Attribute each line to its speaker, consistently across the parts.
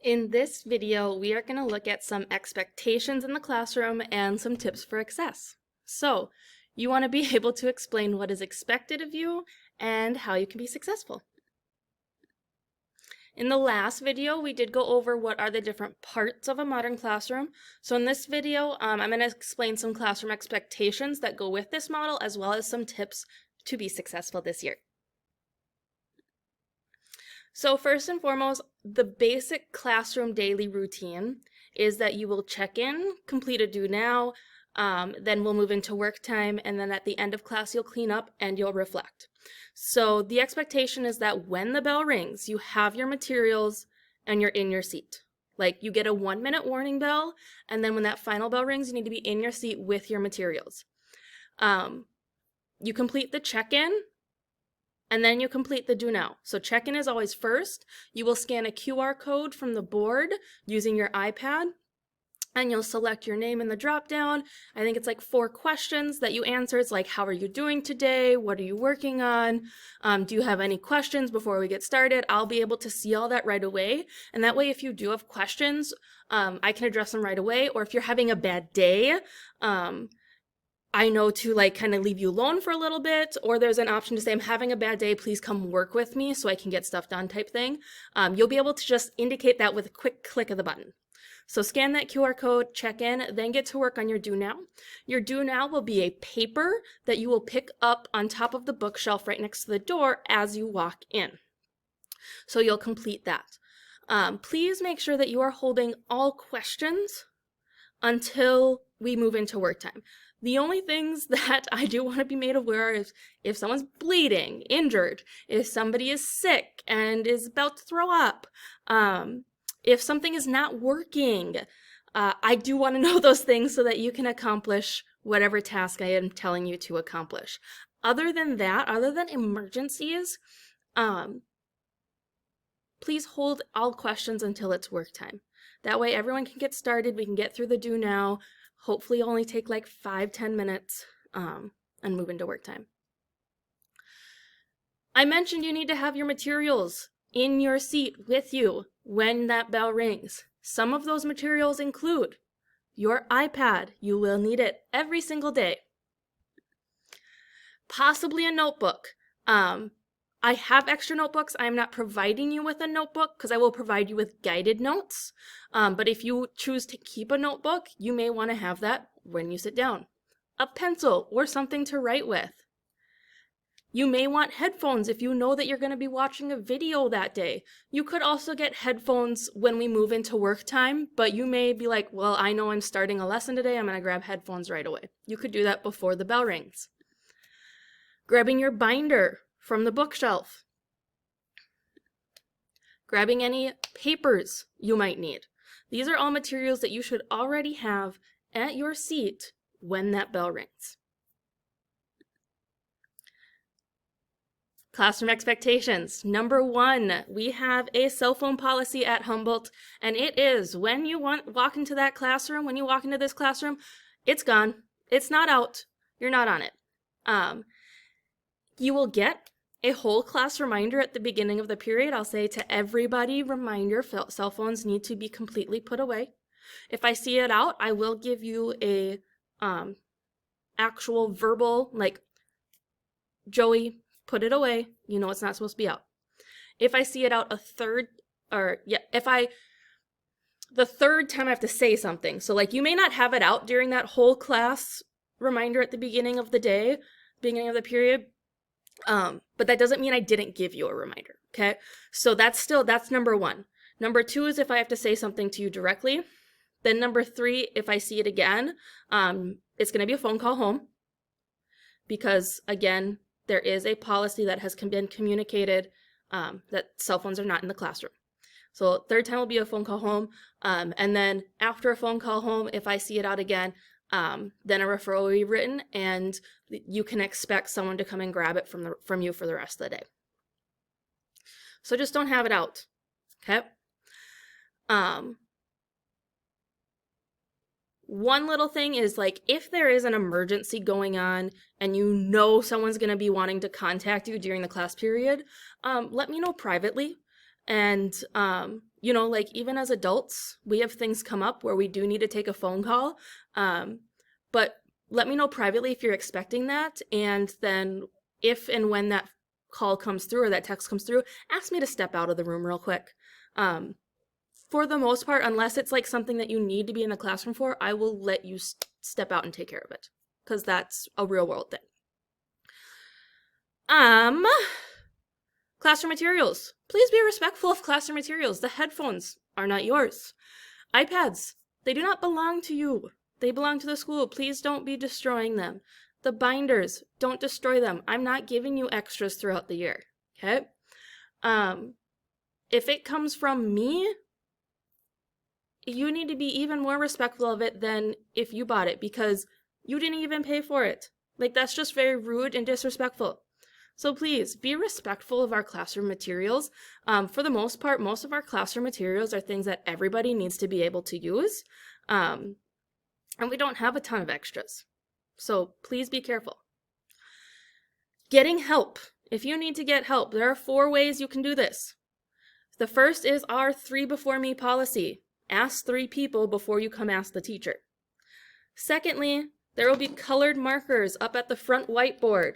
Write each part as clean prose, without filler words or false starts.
Speaker 1: In this video, we are going to look at some expectations in the classroom and some tips for success. So, you want to be able to explain what is expected of you and how you can be successful. In the last video, we did go over what are the different parts of a modern classroom. So in this video, I'm going to explain some classroom expectations that go with this model, as well as some tips to be successful this year. So first and foremost, the basic classroom daily routine is that you will check in, complete a do now, then we'll move into work time, and then at the end of class you'll clean up and you'll reflect. So the expectation is that when the bell rings, you have your materials and you're in your seat. Like you get a 1-minute warning bell, and then when that final bell rings, you need to be in your seat with your materials. You complete the check-in, and then you complete the do now. So check-in is always first. You will scan a QR code from the board using your iPad, and you'll select your name in the drop-down. I think it's like 4 questions that you answer. It's like, how are you doing today? What are you working on? Do you have any questions before we get started? I'll be able to see all that right away. And that way, if you do have questions, I can address them right away. Or if you're having a bad day, I know to like kind of leave you alone for a little bit, or there's an option to say, I'm having a bad day, please come work with me so I can get stuff done type thing. You'll be able to just indicate that with a quick click of the button. So scan that QR code, check in, then get to work on your do now. Your do now will be a paper that you will pick up on top of the bookshelf right next to the door as you walk in. So you'll complete that. Please make sure that you are holding all questions until we move into work time. The only things that I do want to be made aware of is if someone's bleeding, injured, if somebody is sick and is about to throw up, if something is not working, I do want to know those things so that you can accomplish whatever task I am telling you to accomplish. Other than that, other than emergencies, please hold all questions until it's work time. That way everyone can get started, we can get through the do now, hopefully only take like 5-10 minutes and move into work time. I mentioned you need to have your materials in your seat with you when that bell rings. Some of those materials include your iPad. You will need it every single day. Possibly a notebook. I have extra notebooks. I'm not providing you with a notebook because I will provide you with guided notes. But if you choose to keep a notebook, you may want to have that when you sit down. A pencil or something to write with. You may want headphones if you know that you're going to be watching a video that day. You could also get headphones when we move into work time, but you may be like, well, I know I'm starting a lesson today. I'm going to grab headphones right away. You could do that before the bell rings. Grabbing your binder from the bookshelf. Grabbing any papers you might need. These are all materials that you should already have at your seat when that bell rings. Classroom expectations. Number 1, we have a cell phone policy at Humboldt, and it is when you walk into that classroom, when you walk into this classroom, it's gone. It's not out. You're not on it. You will get a whole class reminder at the beginning of the period. I'll say to everybody, reminder, cell phones need to be completely put away. If I see it out, I will give you a actual verbal, like, Joey, put it away. You know it's not supposed to be out. If I see it out the third time I have to say something. So like you may not have it out during that whole class reminder at the beginning of the day, beginning of the period. But that doesn't mean I didn't give you a reminder, okay? So that's number 1. Number 2 is if I have to say something to you directly. Then number 3, if I see it again, it's going to be a phone call home because, again, there is a policy that has been communicated that cell phones are not in the classroom. So third time will be a phone call home. And then after a phone call home, if I see it out again, then a referral will be written and you can expect someone to come and grab it from you for the rest of the day. So just don't have it out, okay? One little thing is like if there is an emergency going on and you know someone's going to be wanting to contact you during the class period, let me know privately. And you know, like even as adults, we have things come up where we do need to take a phone call. But let me know privately if you're expecting that. And then if and when that call comes through or that text comes through, ask me to step out of the room real quick. For the most part, unless it's like something that you need to be in the classroom for, I will let you step out and take care of it, because that's a real world thing. Classroom materials. Please be respectful of classroom materials. The headphones are not yours. iPads, they do not belong to you. They belong to the school. Please don't be destroying them. The binders, don't destroy them. I'm not giving you extras throughout the year, okay? If it comes from me, you need to be even more respectful of it than if you bought it, because you didn't even pay for it. Like, that's just very rude and disrespectful. So please be respectful of our classroom materials. For the most part, most of our classroom materials are things that everybody needs to be able to use. And we don't have a ton of extras. So please be careful. Getting help. If you need to get help, there are 4 ways you can do this. The first is our 3 before me policy. Ask 3 people before you come ask the teacher. Secondly, there will be colored markers up at the front whiteboard.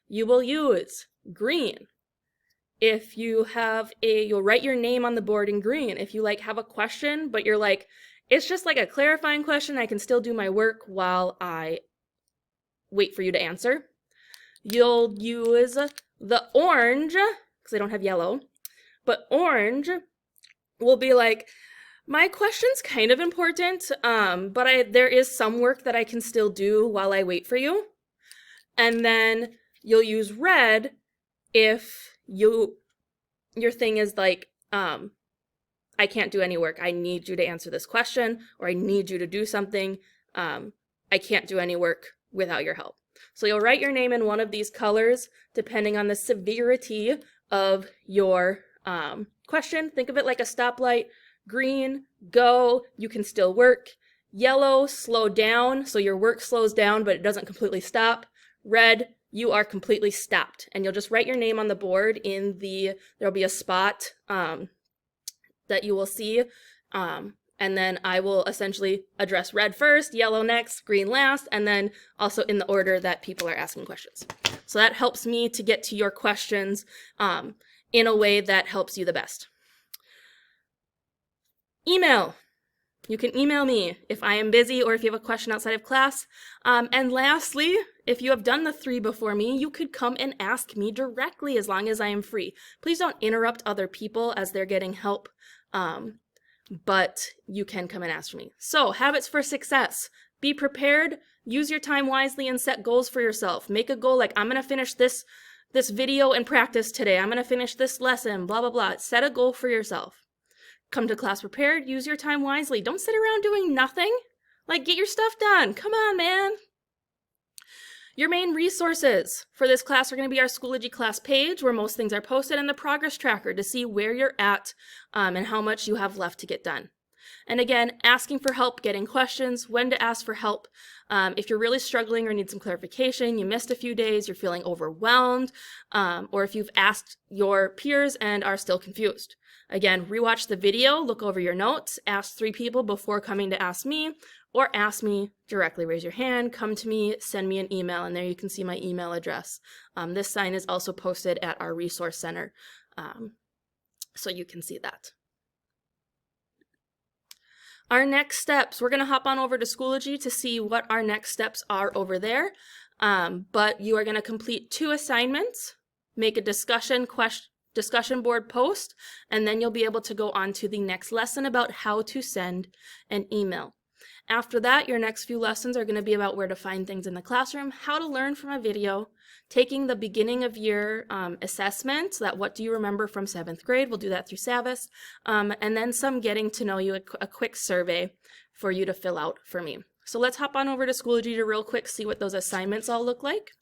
Speaker 1: You will use green. If you have you'll write your name on the board in green. If you like have a question, but you're like, it's just like a clarifying question, I can still do my work while I wait for you to answer. You'll use the orange, because I don't have yellow, but orange will be like, my question's kind of important, but there is some work that I can still do while I wait for you. And then you'll use red if your thing is like, I can't do any work. I need you to answer this question, or I need you to do something. I can't do any work without your help. So you'll write your name in one of these colors depending on the severity of your question. Think of it like a stoplight. Green, go, you can still work. Yellow, slow down, so your work slows down, but it doesn't completely stop. Red, you are completely stopped. And you'll just write your name on the board there'll be a spot that you will see. And then I will essentially address red first, yellow next, green last, and then also in the order that people are asking questions. So that helps me to get to your questions in a way that helps you the best. Email. You can email me if I am busy or if you have a question outside of class. And lastly, if you have done the 3 before me, you could come and ask me directly as long as I am free. Please don't interrupt other people as they're getting help, but you can come and ask me. So, habits for success. Be prepared, use your time wisely, and set goals for yourself. Make a goal like, I'm going to finish this video and practice today. I'm going to finish this lesson, blah, blah, blah. Set a goal for yourself. Come to class prepared, use your time wisely. Don't sit around doing nothing. Like, get your stuff done. Come on, man. Your main resources for this class are going to be our Schoology class page, where most things are posted, and the progress tracker to see where you're at and how much you have left to get done. And again, asking for help, getting questions, when to ask for help. If you're really struggling or need some clarification, you missed a few days, you're feeling overwhelmed, or if you've asked your peers and are still confused. Again, rewatch the video, look over your notes, ask 3 people before coming to ask me, or ask me directly. Raise your hand, come to me, send me an email, and there you can see my email address. This sign is also posted at our resource center, so you can see that. Our next steps, we're going to hop on over to Schoology to see what our next steps are over there, but you are going to complete 2 assignments, make a discussion board post, and then you'll be able to go on to the next lesson about how to send an email. After that, your next few lessons are going to be about where to find things in the classroom, how to learn from a video, taking the beginning of year assessment, that what do you remember from 7th grade, we'll do that through Savvis, and then some getting to know you, a quick survey for you to fill out for me. So let's hop on over to Schoology to real quick see what those assignments all look like.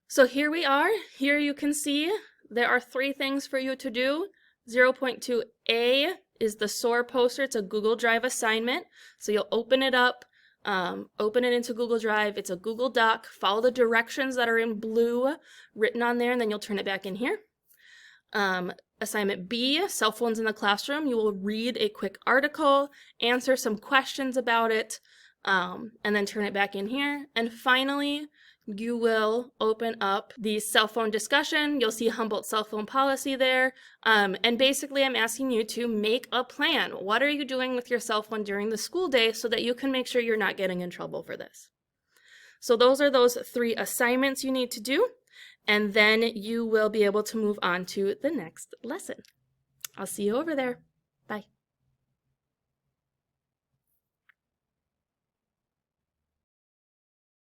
Speaker 1: So here we are. Here you can see there are 3 things for you to do. 0.2a is the SOAR poster. It's a Google Drive assignment. So you'll open it up, open it into Google Drive. It's a Google Doc. Follow the directions that are in blue written on there, and then you'll turn it back in here. Assignment B, cell phones in the classroom. You will read a quick article, answer some questions about it, and then turn it back in here. And finally, you will open up the cell phone discussion. You'll see Humboldt cell phone policy there. And basically, I'm asking you to make a plan. What are you doing with your cell phone during the school day so that you can make sure you're not getting in trouble for this? So those are those 3 assignments you need to do. And then you will be able to move on to the next lesson. I'll see you over there. Bye.